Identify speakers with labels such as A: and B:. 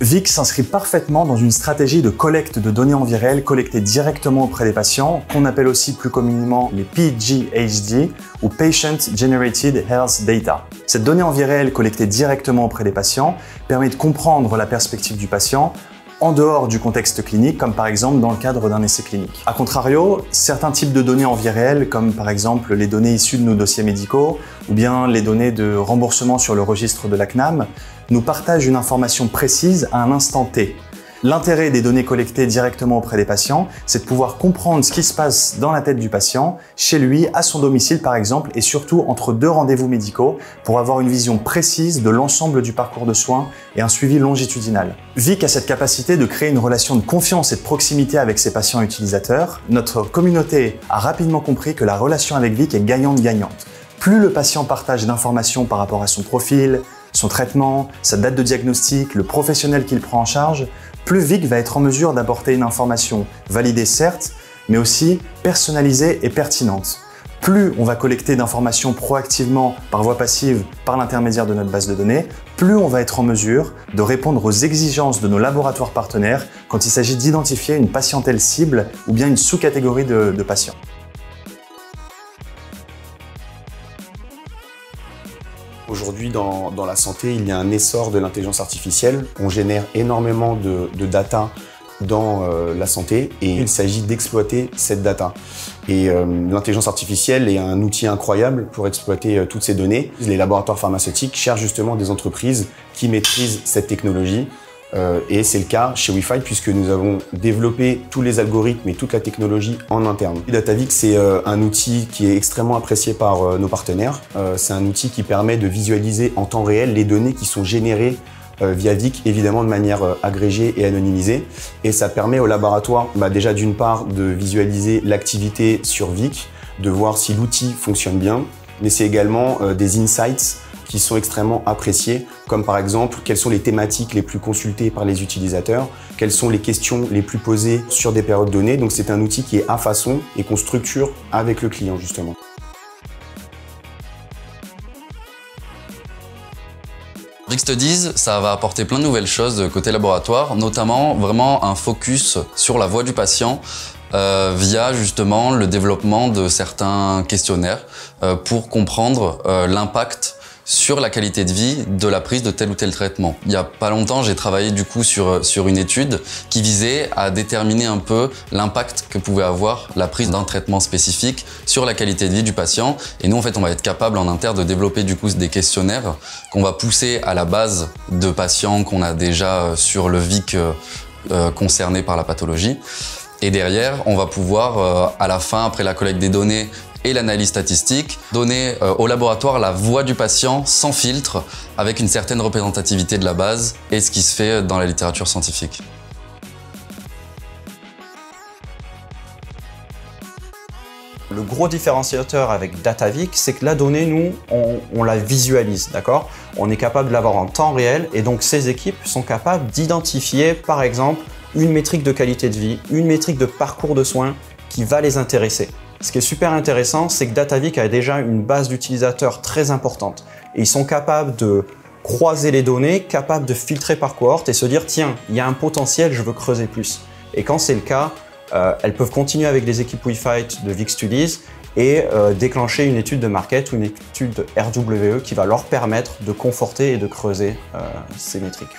A: Vic s'inscrit parfaitement dans une stratégie de collecte de données en vie réelle collectées directement auprès des patients, qu'on appelle aussi plus communément les PGHD ou Patient Generated Health Data. Cette donnée en vie réelle collectée directement auprès des patients permet de comprendre la perspective du patient en dehors du contexte clinique, comme par exemple dans le cadre d'un essai clinique. A contrario, certains types de données en vie réelle, comme par exemple les données issues de nos dossiers médicaux, ou bien les données de remboursement sur le registre de la CNAM, nous partagent une information précise à un instant T. L'intérêt des données collectées directement auprès des patients, c'est de pouvoir comprendre ce qui se passe dans la tête du patient, chez lui, à son domicile par exemple, et surtout entre deux rendez-vous médicaux pour avoir une vision précise de l'ensemble du parcours de soins et un suivi longitudinal. Vic a cette capacité de créer une relation de confiance et de proximité avec ses patients utilisateurs. Notre communauté a rapidement compris que la relation avec Vic est gagnante-gagnante. Plus le patient partage d'informations par rapport à son profil, son traitement, sa date de diagnostic, le professionnel qu'il prend en charge, plus Vic va être en mesure d'apporter une information validée certes, mais aussi personnalisée et pertinente. Plus on va collecter d'informations proactivement par voie passive par l'intermédiaire de notre base de données, plus on va être en mesure de répondre aux exigences de nos laboratoires partenaires quand il s'agit d'identifier une patientèle cible ou bien une sous-catégorie de patients.
B: Aujourd'hui, dans la santé, il y a un essor de l'intelligence artificielle. On génère énormément de data dans la santé et il s'agit d'exploiter cette data. Et l'intelligence artificielle est un outil incroyable pour exploiter toutes ces données. Les laboratoires pharmaceutiques cherchent justement des entreprises qui maîtrisent cette technologie. Et c'est le cas chez WeFight puisque nous avons développé tous les algorithmes et toute la technologie en interne. DataVic, c'est un outil qui est extrêmement apprécié par nos partenaires. C'est un outil qui permet de visualiser en temps réel les données qui sont générées via Vic, évidemment de manière agrégée et anonymisée. Et ça permet au laboratoire déjà d'une part de visualiser l'activité sur Vic, de voir si l'outil fonctionne bien, mais c'est également des insights qui sont extrêmement appréciés, comme par exemple quelles sont les thématiques les plus consultées par les utilisateurs, quelles sont les questions les plus posées sur des périodes données. Donc c'est un outil qui est à façon et qu'on structure avec le client justement.
C: Vic Studies, ça va apporter plein de nouvelles choses côté laboratoire, notamment vraiment un focus sur la voix du patient via justement le développement de certains questionnaires pour comprendre l'impact sur la qualité de vie de la prise de tel ou tel traitement. Il y a pas longtemps, j'ai travaillé du coup sur une étude qui visait à déterminer un peu l'impact que pouvait avoir la prise d'un traitement spécifique sur la qualité de vie du patient. Et nous, en fait, on va être capable en interne de développer du coup des questionnaires qu'on va pousser à la base de patients qu'on a déjà sur le Vic concernés par la pathologie. Et derrière, on va pouvoir, à la fin, après la collecte des données et l'analyse statistique, donner au laboratoire la voix du patient sans filtre, avec une certaine représentativité de la base et ce qui se fait dans la littérature scientifique.
D: Le gros différenciateur avec DataVic, c'est que la donnée, nous, on la visualise, d'accord? On est capable de l'avoir en temps réel et donc ces équipes sont capables d'identifier, par exemple, une métrique de qualité de vie, une métrique de parcours de soins qui va les intéresser. Ce qui est super intéressant, c'est que DataVic a déjà une base d'utilisateurs très importante. Et ils sont capables de croiser les données, capables de filtrer par cohorte et se dire « Tiens, il y a un potentiel, je veux creuser plus ». Et quand c'est le cas, elles peuvent continuer avec les équipes WeFight de Vic Studies et déclencher une étude de market ou une étude RWE qui va leur permettre de conforter et de creuser ces métriques.